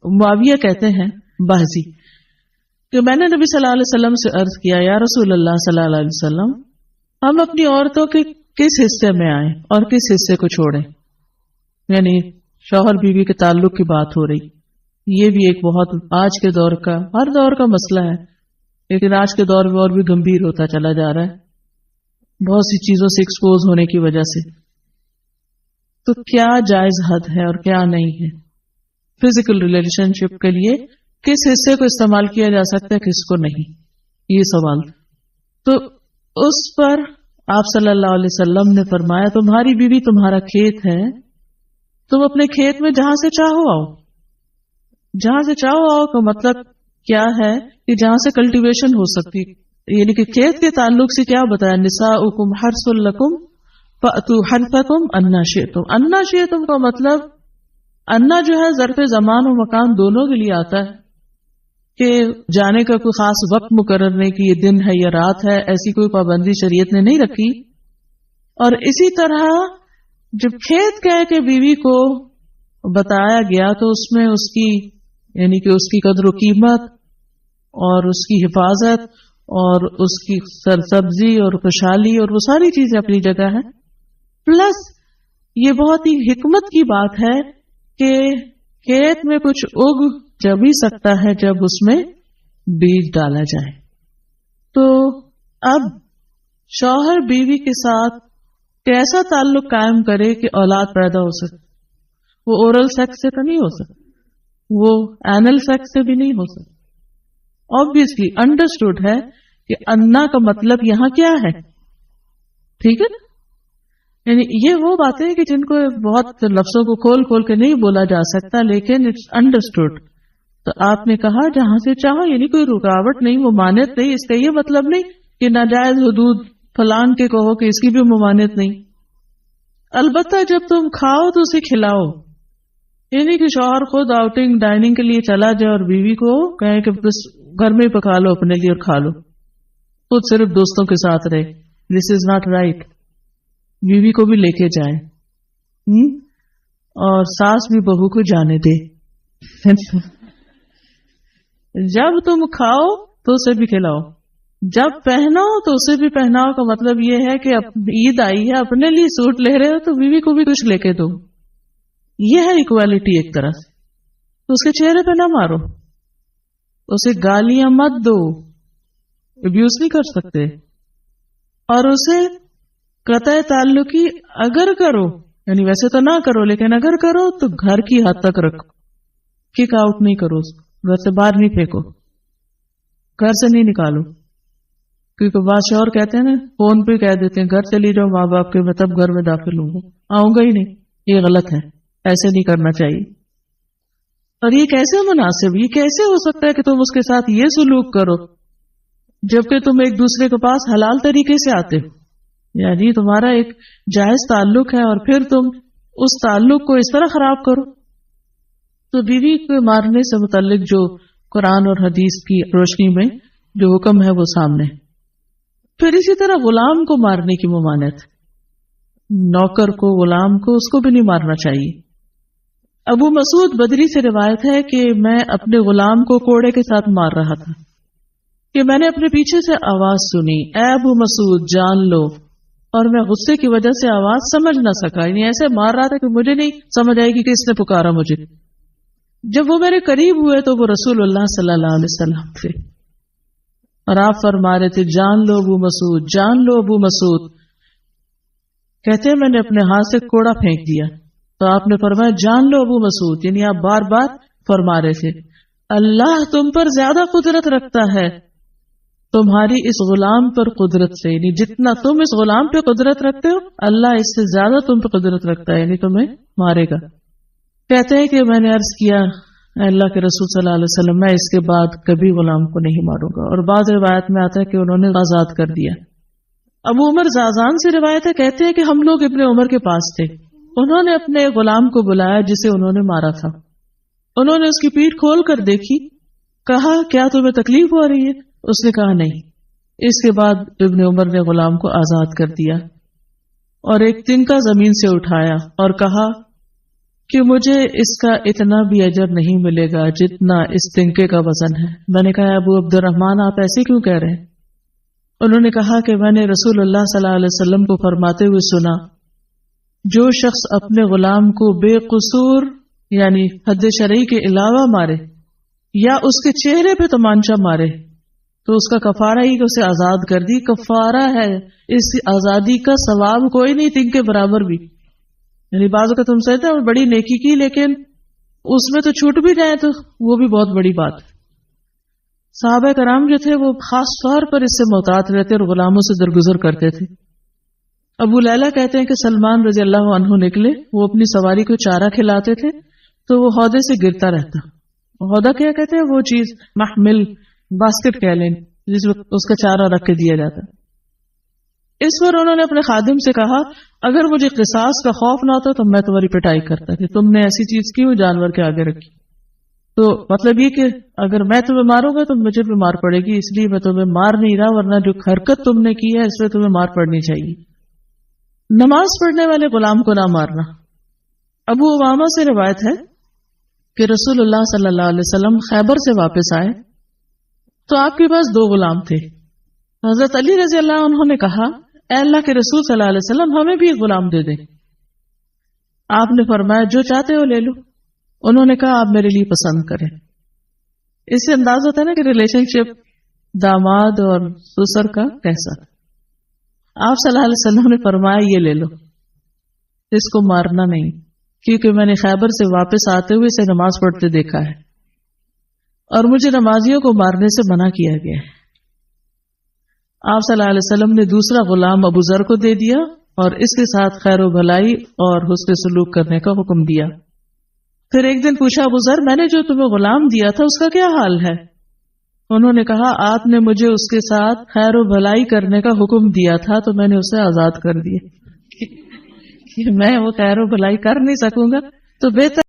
معاویہ کہتے ہیں باجی کہ میں نے نبی صلی اللہ علیہ وسلم سے عرض کیا یا رسول اللہ صلی اللہ علیہ وسلم ہم اپنی عورتوں کے کس حصے میں آئیں اور کس حصے کو چھوڑیں. یعنی شوہر بیوی کے تعلق کی بات ہو رہی. یہ بھی ایک بہت آج کے دور کا ہر دور کا مسئلہ ہے لیکن آج کے دور میں اور بھی گمبھیر ہوتا چلا جا رہا ہے بہت سی چیزوں سے ایکسپوز ہونے کی وجہ سے. تو کیا جائز حد ہے اور کیا نہیں ہے فزیکل ریلیشن شپ کے لیے کس حصے کو استعمال کیا جا سکتا ہے کس کو نہیں, یہ سوال. تو اس پر آپ صلی اللہ علیہ وسلم نے فرمایا تمہاری بیوی تمہارا کھیت ہے, تم اپنے کھیت میں جہاں سے چاہو آؤ. جہاں سے چاہو آؤ کا مطلب کیا ہے کہ جہاں سے کلٹیویشن ہو سکتی, یعنی کہ کھیت کے تعلق سے کیا بتایا نساؤکم حرث لکم فأتوا حرثکم انا شئتم. انا شئتم کا مطلب انا جو ہے ظرف زمان و مکان دونوں کے لیے آتا ہے کہ جانے کا کوئی خاص وقت مقرر نہیں کہ یہ دن ہے یا رات ہے, ایسی کوئی پابندی شریعت نے نہیں رکھی. اور اسی طرح جب کھیت کہہ کے بیوی کو بتایا گیا تو اس میں اس کی یعنی کہ اس کی قدر و قیمت اور اس کی حفاظت اور اس کی سرسبزی اور خوشحالی اور وہ ساری چیزیں اپنی جگہ ہیں. پلس یہ بہت ہی حکمت کی بات ہے کہ کھیت میں کچھ اگ جب ہی سکتا ہے جب اس میں بیج ڈالا جائے. تو اب شوہر بیوی کے ساتھ کیسا تعلق قائم کرے کہ اولاد پیدا ہو سکے. وہ اورل سیکس سے تو نہیں ہو سکتا, وہ اینل سیکس سے بھی نہیں ہو سکتا. obviously understood ہے کہ انا کا مطلب یہاں کیا ہے, ٹھیک ہے نا. یعنی یہ وہ باتیں کہ جن کو بہت لفظوں کو کھول کھول کے نہیں بولا جا سکتا لیکن اٹس انڈرسٹوڈ. تو آپ نے کہا جہاں سے چاہو, یعنی کوئی رکاوٹ نہیں, ممانعت نہیں. اس کا یہ مطلب نہیں کہ ناجائز حدود فلان کے کہو کہ اس کی بھی ممانعت نہیں. البتہ جب تم کھاؤ تو اسے کھلاؤ, یعنی کہ شوہر خود آؤٹنگ ڈائننگ کے لیے چلا جائے اور بیوی کو کہیں کہ بس گھر میں پکا لو اپنے لیے اور کھا لو, خود صرف دوستوں کے ساتھ رہے. دس از ناٹ رائٹ. بیوی کو بھی لے کے جائیں اور ساس بھی بہو کو جانے دے. جب تم کھاؤ تو اسے بھی کھلاؤ, جب پہناؤ تو اسے بھی پہناؤ. کا مطلب یہ ہے کہ عید آئی ہے اپنے لیے سوٹ لے رہے ہو تو بیوی کو بھی کچھ لے کے دو. یہ ہے ایکوالٹی ایک طرح سے. تو اس کے چہرے پہ نہ مارو, اسے گالیاں مت دو, ابیوز نہیں کر سکتے. اور اسے قطع تعلقی اگر کرو, یعنی ویسے تو نہ کرو لیکن اگر کرو تو گھر کی حد تک رکھو, کک آؤٹ نہیں کرو, گھر سے باہر نہیں پھینکو, گھر سے نہیں نکالو. کیونکہ بعض شوہر کہتے ہیں نا فون پہ کہہ دیتے ہیں گھر چلی جاؤ ماں باپ کے, میں تب گھر میں داخل ہوں گا, آؤں گا ہی نہیں. یہ غلط ہے, ایسے نہیں کرنا چاہیے. اور یہ کیسے مناسب, یہ کیسے ہو سکتا ہے کہ تم اس کے ساتھ یہ سلوک کرو جبکہ تم ایک دوسرے کے پاس حلال طریقے سے آتے ہو. یعنی تمہارا ایک جائز تعلق ہے اور پھر تم اس تعلق کو اس طرح خراب کرو. تو بیوی کو مارنے سے متعلق جو قرآن اور حدیث کی روشنی میں جو حکم ہے وہ سامنے. پھر اسی طرح غلام کو مارنے کی ممانعت, نوکر کو غلام کو اس کو بھی نہیں مارنا چاہیے. ابو مسعود بدری سے روایت ہے کہ میں اپنے غلام کو کوڑے کے ساتھ مار رہا تھا کہ میں نے اپنے پیچھے سے آواز سنی, اے ابو مسعود جان لو, اور میں غصے کی وجہ سے آواز سمجھ نہ سکا. یعنی ایسے مار رہا تھا کہ مجھے نہیں سمجھ آئے گی کہ اس نے پکارا مجھے. جب وہ میرے قریب ہوئے تو وہ رسول اللہ صلی اللہ علیہ وسلم تھے اور آپ فرما رہے تھے جان لو ابو مسعود, جان لو ابو مسعود. کہتے ہیں میں نے اپنے ہاتھ سے کوڑا پھینک دیا تو آپ نے فرمایا جان لو ابو مسعود. یعنی آپ بار بار فرما رہے تھے اللہ تم پر زیادہ قدرت رکھتا ہے تمہاری اس غلام پر قدرت سے, یعنی جتنا تم اس غلام پہ قدرت رکھتے ہو اللہ اس سے زیادہ تم پہ قدرت رکھتا ہے, یعنی تمہیں مارے گا. کہتے ہیں کہ میں نے عرض کیا اللہ کے رسول صلی اللہ علیہ وسلم میں اس کے بعد کبھی غلام کو نہیں ماروں گا. اور بعض روایت میں آتا ہے کہ انہوں نے آزاد کر دیا. ابو عمر زازان سے روایت ہے, کہتے ہیں کہ ہم لوگ ابن عمر کے پاس تھے, انہوں نے اپنے غلام کو بلایا جسے انہوں نے مارا تھا. انہوں نے اس کی پیٹھ کھول کر دیکھی, کہا کیا تمہیں تکلیف ہو رہی ہے؟ اس نے کہا نہیں. اس کے بعد ابن عمر نے غلام کو آزاد کر دیا اور ایک تنکا زمین سے اٹھایا اور کہا کہ مجھے اس کا اتنا بھی اجر نہیں ملے گا جتنا اس تنکے کا وزن ہے۔ میں نے کہا ابو عبد الرحمن آپ ایسے کیوں کہہ رہے ہیں؟ انہوں نے کہا کہ میں نے رسول اللہ صلی اللہ علیہ وسلم کو فرماتے ہوئے سنا، جو شخص اپنے غلام کو بے قصور یعنی حد شرعی کے علاوہ مارے یا اس کے چہرے پہ تمانچہ مارے تو اس کا کفارہ ہی کہ اسے آزاد کر دی، کفارہ ہے، اس آزادی کا ثواب کوئی نہیں تنگ کے برابر بھی۔ یعنی بعض کا تم سہتے ہیں بڑی نیکی کی لیکن اس میں تو چھوٹ بھی جائے تو وہ بھی بہت بڑی بات۔ صحابہ کرام جو تھے وہ خاص طور پر اس سے محتاط رہتے اور غلاموں سے درگزر کرتے تھے۔ ابو لیلہ کہتے ہیں کہ سلمان رضی اللہ عنہ نکلے، وہ اپنی سواری کو چارہ کھلاتے تھے تو وہ ہودے سے گرتا رہتا۔ ہودہ کیا کہتے ہیں؟ وہ چیز محمل باسکٹ کہہ لیں جس میں اس کا چارہ رکھ کے دیا جاتا۔ اس پر انہوں نے اپنے خادم سے کہا اگر مجھے قصاص کا خوف نہ ہوتا تو میں تمہاری پٹائی کرتا کہ تم نے ایسی چیز کیوں جانور کے آگے رکھی۔ تو مطلب یہ کہ اگر میں تمہیں ماروں گا تو مجھے بھی مار پڑے گی، اس لیے میں تمہیں مار نہیں رہا، ورنہ جو حرکت تم نے کی ہے اس پہ تمہیں مار پڑنی چاہیے۔ نماز پڑھنے والے غلام کو نہ مارنا۔ ابو امامہ سے روایت ہے کہ رسول اللہ صلی اللہ علیہ وسلم خیبر سے واپس آئے تو آپ کے پاس 2 غلام تھے۔ حضرت علی رضی اللہ عنہ نے کہا اے اللہ کے رسول صلی اللہ علیہ وسلم ہمیں بھی ایک غلام دے دیں۔ آپ نے فرمایا جو چاہتے ہو لے لو۔ انہوں نے کہا آپ میرے لیے پسند کریں۔ اس سے انداز ہوتا ہے نا کہ ریلیشن شپ داماد اور سسر کا کیسا۔ آپ صلی اللہ علیہ وسلم نے فرمایا یہ لے لو، اس کو مارنا نہیں، کیونکہ میں نے خیبر سے واپس آتے ہوئے اسے نماز پڑھتے دیکھا ہے اور مجھے نمازیوں کو مارنے سے منع کیا گیا ہے۔ آپ صلی اللہ علیہ وسلم نے دوسرا غلام ابو ذر کو دے دیا اور اس کے ساتھ خیر و بھلائی اور حسن سلوک کرنے کا حکم دیا۔ پھر ایک دن پوچھا ابو ذر میں نے جو تمہیں غلام دیا تھا اس کا کیا حال ہے؟ انہوں نے کہا آپ نے مجھے اس کے ساتھ خیر و بھلائی کرنے کا حکم دیا تھا تو میں نے اسے آزاد کر دیا۔ میں وہ خیر و بھلائی کر نہیں سکوں گا تو بہتر